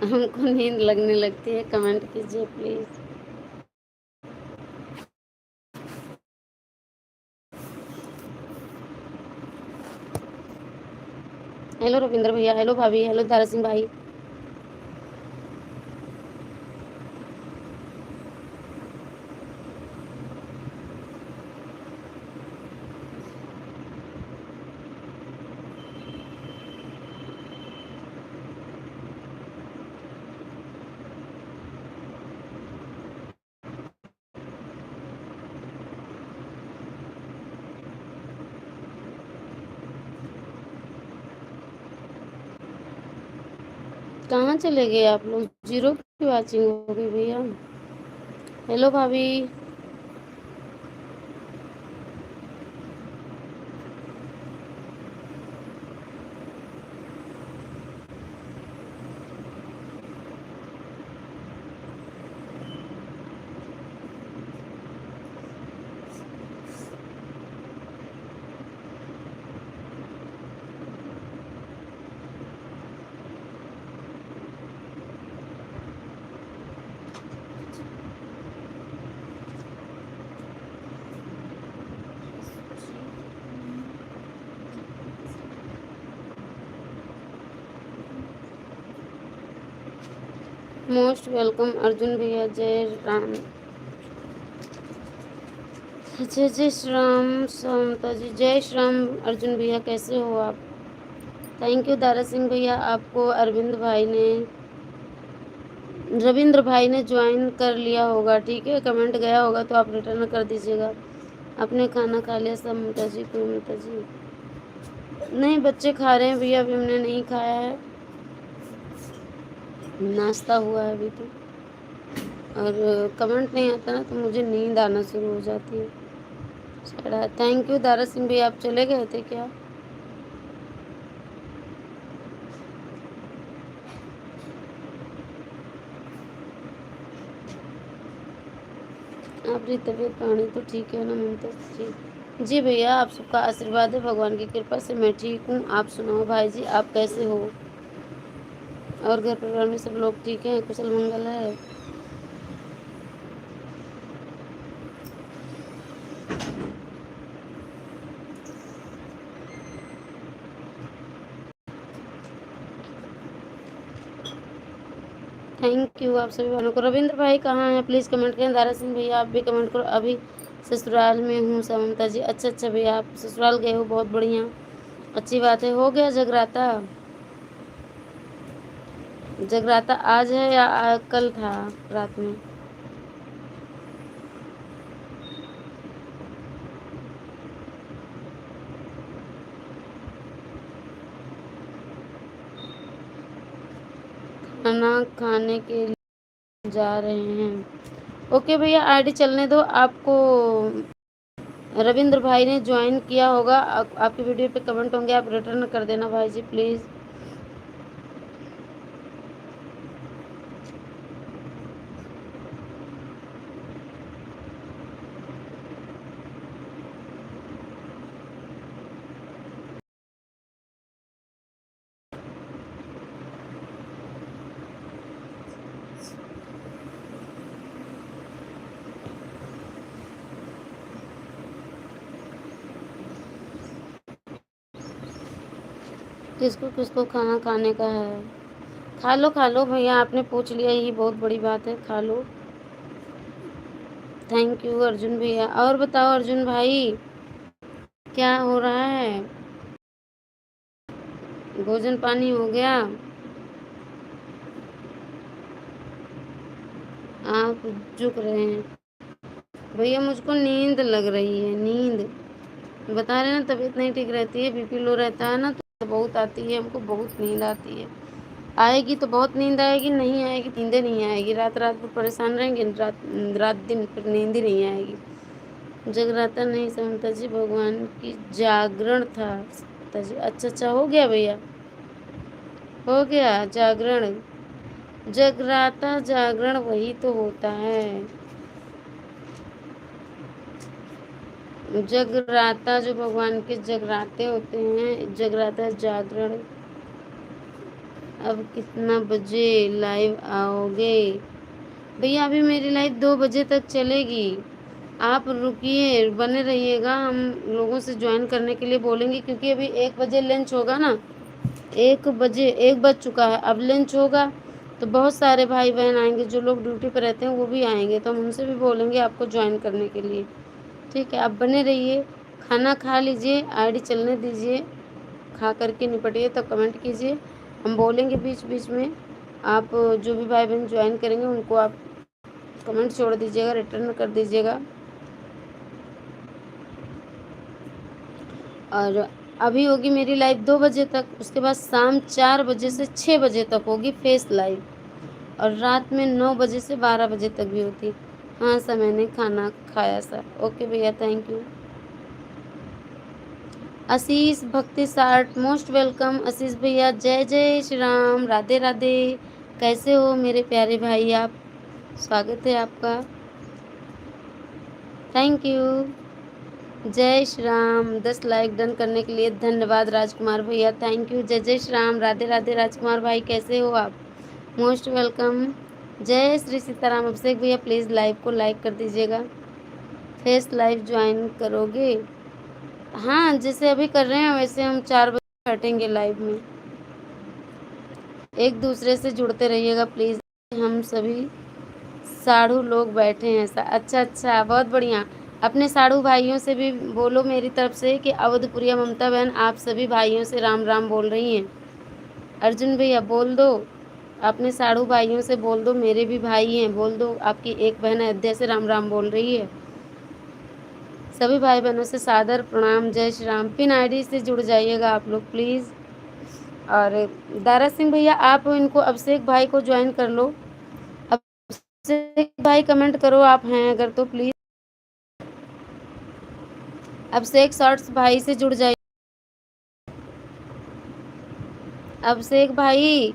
हमको नींद लगने लगती है, कमेंट कीजिए प्लीज़। हेलो रविंद्र भैया, हेलो भाभी, हेलो दारा सिंह भाई। कहाँ चले गए आप लोग? जीरो की वॉचिंग हो गई भैया। हेलो भाभी। मोस्ट वेलकम अर्जुन भैया, जय राम। जय जय श्री राम समता जी, जय श्री राम। अर्जुन भैया कैसे हो आप? थैंक यू दारा सिंह भैया, आपको अरविंद भाई ने, रविंद्र भाई ने ज्वाइन कर लिया होगा, ठीक है। कमेंट गया होगा तो आप रिटर्न कर दीजिएगा। आपने खाना खा लिया सब? ममता जी को, ममता जी नहीं, बच्चे खा रहे हैं भैया, अभी हमने नहीं खाया है, नाश्ता हुआ है अभी तो। और कमेंट नहीं आता ना तो मुझे नींद आना शुरू हो जाती है। चढ़ा। थैंक यू दारा सिंह भाई, आप चले गए थे क्या? आपकी तबीयत पानी तो ठीक है ना मुमताज जी? जी भैया, आप सबका आशीर्वाद है, भगवान की कृपा से मैं ठीक हूँ। आप सुनाओ भाई जी, आप कैसे हो? और घर परिवार में सब लोग ठीक हैं, कुशल मंगल है? थैंक यू आप सभी भाइयों को। रविंद्र भाई कहाँ हैं? प्लीज़ कमेंट करें। दारा सिंह भैया आप भी कमेंट करो। अभी ससुराल में हूँ समता जी। अच्छा भैया, आप ससुराल गए हो, बहुत बढ़िया, अच्छी बात है। हो गया जगराता? जगराता आज है या कल था रात में? खाना खाने के लिए जा रहे हैं। ओके भैया, आईडी चलने दो। आपको रविंद्र भाई ने ज्वाइन किया होगा, आपकी वीडियो पे कमेंट होंगे, आप रिटर्न कर देना भाई जी प्लीज़। किसको किसको खाना खाने का है? खा लो भैया, आपने पूछ लिया, यही बहुत बड़ी बात है, खा लो। थैंक यू अर्जुन भैया। और बताओ अर्जुन भाई, क्या हो रहा है? भोजन पानी हो गया? आप झुक रहे हैं भैया? मुझको नींद लग रही है, नींद। बता रहे ना तबीयत नहीं ठीक रहती है, बीपी लो रहता है ना, तो बहुत आती है हमको, बहुत नींद आती है। आएगी तो बहुत नींद आएगी, नहीं आएगी नींदे नहीं आएगी, रात रात भर परेशान रहेंगे, रात रात दिन फिर नींद ही नहीं आएगी। जगराता नहीं समता जी, भगवान की जागरण था समता जी। अच्छा हो गया भैया, हो गया जागरण। जगराता जागरण वही तो होता है। जगराता जो भगवान के जगराते होते हैं, जगराता जागरण। अब कितना बजे लाइव आओगे? भैया अभी मेरी लाइव 2 बजे तक चलेगी, आप रुकिए, बने रहिएगा। हम लोगों से ज्वाइन करने के लिए बोलेंगे, क्योंकि अभी 1 बजे लंच होगा ना, 1 बजे 1 बज चुका है, अब लंच होगा तो बहुत सारे भाई बहन आएंगे, जो लोग ड्यूटी पर रहते हैं वो भी आएंगे, तो हम उनसे भी बोलेंगे आपको ज्वाइन करने के लिए। ठीक है, आप बने रहिए, खाना खा लीजिए, आईडी चलने दीजिए, खा करके निपटिए तो कमेंट कीजिए, हम बोलेंगे बीच बीच में। आप जो भी भाई बहन ज्वाइन करेंगे उनको आप कमेंट छोड़ दीजिएगा, रिटर्न कर दीजिएगा। और अभी होगी मेरी लाइव 2 बजे तक, उसके बाद शाम 4 बजे से 6 बजे तक होगी फेस लाइव, और रात में 9 बजे से 12 बजे तक भी होती। हाँ सर, मैंने खाना खाया सर। ओके भैया, थैंक यू। आशीष भक्ति साठ, मोस्ट वेलकम आशीष भैया। जय जय श्री राम, राधे राधे। कैसे हो मेरे प्यारे भाई आप? स्वागत है आपका, थैंक यू। जय श्री राम। 10 लाइक डन करने के लिए धन्यवाद राजकुमार भैया, थैंक यू। जय जय श्री राम, राधे राधे। राजकुमार भाई कैसे हो आप? Most welcome. जय श्री सीताराम। अभिषेक भैया प्लीज़ लाइव को लाइक कर दीजिएगा। फेस लाइव ज्वाइन करोगे? हाँ, जैसे अभी कर रहे हैं वैसे हम 4 बजे बैठेंगे लाइव में। एक दूसरे से जुड़ते रहिएगा प्लीज़। हम सभी साढ़ू लोग बैठे हैं ऐसा। अच्छा, बहुत बढ़िया। अपने साढ़ू भाइयों से भी बोलो मेरी तरफ से कि अवधपुरिया ममता बहन आप सभी भाइयों से राम राम बोल रही हैं। अर्जुन भैया बोल दो, अपने साढ़ू भाइयों से बोल दो, मेरे भी भाई हैं, बोल दो आपकी एक बहन अयोध्या से राम राम बोल रही है। सभी भाई बहनों से सादर प्रणाम, जय श्री राम। पिन आईडी से जुड़ जाइएगा आप लोग प्लीज़। और दारा सिंह भैया आप इनको अभिषेक भाई को ज्वाइन कर लो। अभिषेक भाई कमेंट करो आप हैं अगर तो प्लीज़। अब से एक शॉर्ट्स भाई से जुड़ जाइए। अब से एक भाई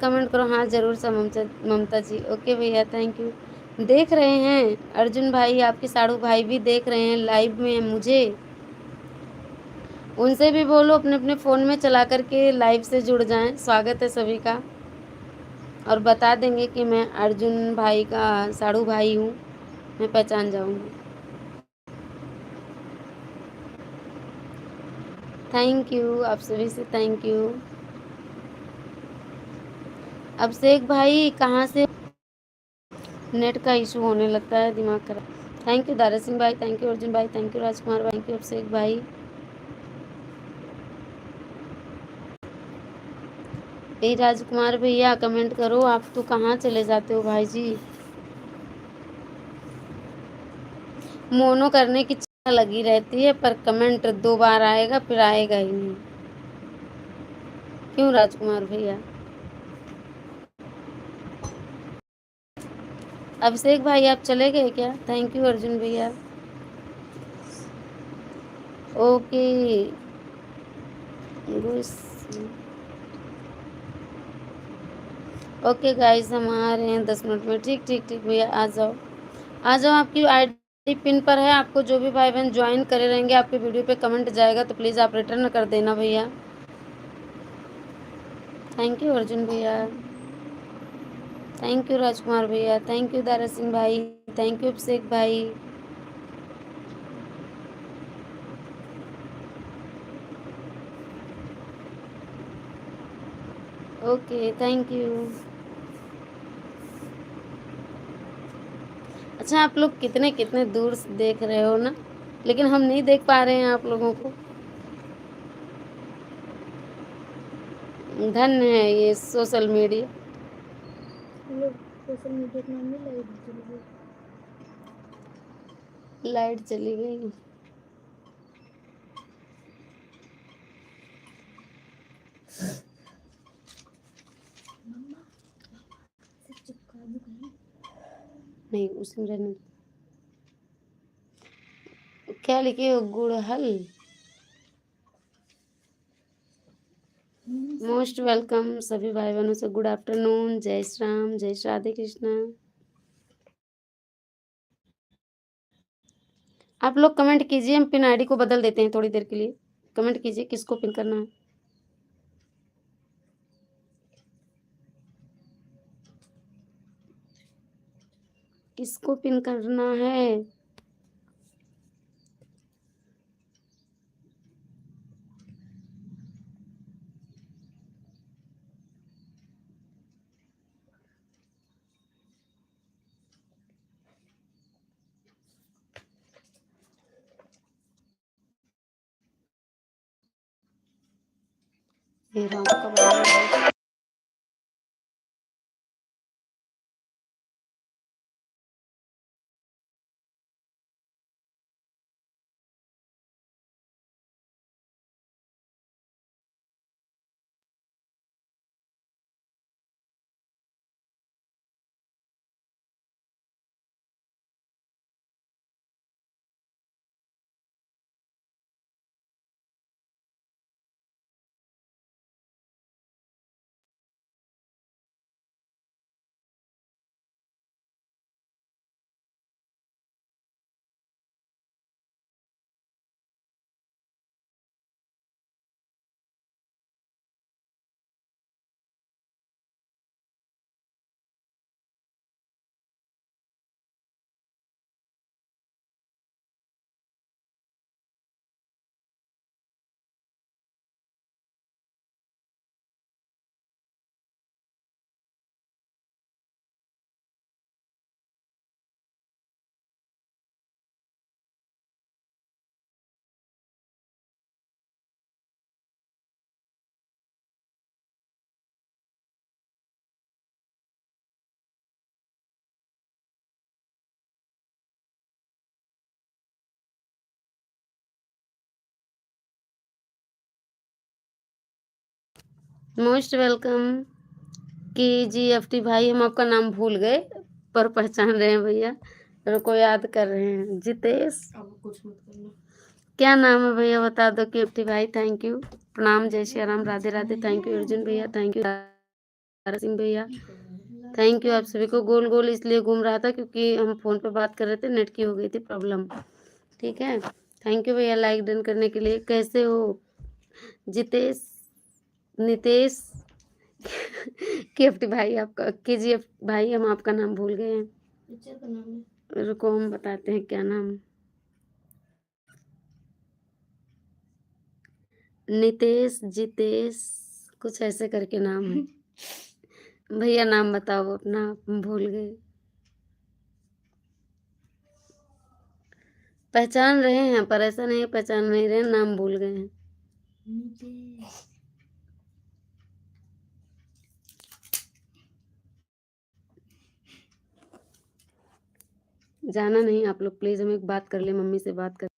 कमेंट करो। हाँ जरूर सर ममता जी। ओके भैया, थैंक यू। देख रहे हैं अर्जुन भाई, आपके साड़ू भाई भी देख रहे हैं लाइव में मुझे। उनसे भी बोलो अपने अपने फ़ोन में चला करके लाइव से जुड़ जाएं। स्वागत है सभी का। और बता देंगे कि मैं अर्जुन भाई का साड़ू भाई हूँ, मैं पहचान जाऊँगी। थैंक यू, आप सभी से थैंक यू। अब से एक भाई कहाँ से नेट का इशू होने लगता है, दिमाग खराब। थैंक यू दारा सिंह भाई, थैंक यू अर्जुन भाई, थैंक यू राजकुमार भाई, थैंक यू अभिषेक भाई। ए राजकुमार भैया कमेंट करो, आप तो कहाँ चले जाते हो भाई जी। मोनो करने की इच्छा लगी रहती है पर कमेंट 2 बार आएगा फिर आएगा ही नहीं। क्यों राजकुमार भैया? अभिषेक भाई आप चले गए क्या? थैंक यू अर्जुन भैया। ओके ओके गाइस, हम आ रहे हैं 10 मिनट में। ठीक ठीक ठीक भैया, आ जाओ आ जाओ। आपकी आईडी पिन पर है, आपको जो भी भाई बहन ज्वाइन करे रहेंगे आपके वीडियो पे कमेंट जाएगा तो प्लीज़ आप रिटर्न कर देना भैया। थैंक यू अर्जुन भैया, थैंक यू राजकुमार भैया, थैंक यू दारा सिंह भाई, थैंक यू अभिषेक भाई। Okay thank you. अच्छा आप लोग कितने कितने दूर से देख रहे हो ना, लेकिन हम नहीं देख पा रहे हैं आप लोगों को। धन्य है ये सोशल मीडिया। लोग सोशल मीडिया के नाम में लाइट चली गई। लाइट चली गई। मम्मा से चिपका दूं कहीं? नहीं उसमें रहने। क्या लिखे हो? गुड़हल। मोस्ट वेलकम सभी भाई बहनों से। गुड आफ्टरनून, जय श्री राम, जय श्री राधे कृष्णा। आप लोग कमेंट कीजिए, हम पिन आईडी को बदल देते हैं थोड़ी देर के लिए। कमेंट कीजिए किसको पिन करना है। किसको पिन करना है? हे राम कब आएगा? मोस्ट वेलकम KGFT भाई, हम आपका नाम भूल गए पर पहचान रहे हैं भैया। रुको याद कर रहे हैं। जितेश, अब कुछ मत करना। क्या नाम है भैया बता दो। कीर्ति भाई थैंक यू, प्रणाम, जय श्री राम, राधे राधे, थैंक यू अर्जुन भैया, थैंक यू तारा सिंह भैया, थैंक यू आप सभी को। गोल गोल इसलिए घूम रहा था क्योंकि हम फोन पे बात कर रहे थे, नेट की हो गई थी प्रॉब्लम। ठीक है, थैंक यू भैया लाइक डन करने के लिए। कैसे हो जितेश, नितेश, केएफटी भाई आपका, केजीएफ भाई हम आपका नाम भूल गए हैं, पिक्चर का नाम है। रुको हम बताते हैं क्या नाम। नितेश, जितेश, कुछ ऐसे करके नाम है। भैया नाम बताओ अपना, हम भूल गए। पहचान रहे हैं पर ऐसा नहीं है पहचान नहीं रहे, नाम भूल गए हैं। नितेश। जाना नहीं आप लोग प्लीज, हम एक बात कर ले, मम्मी से बात कर।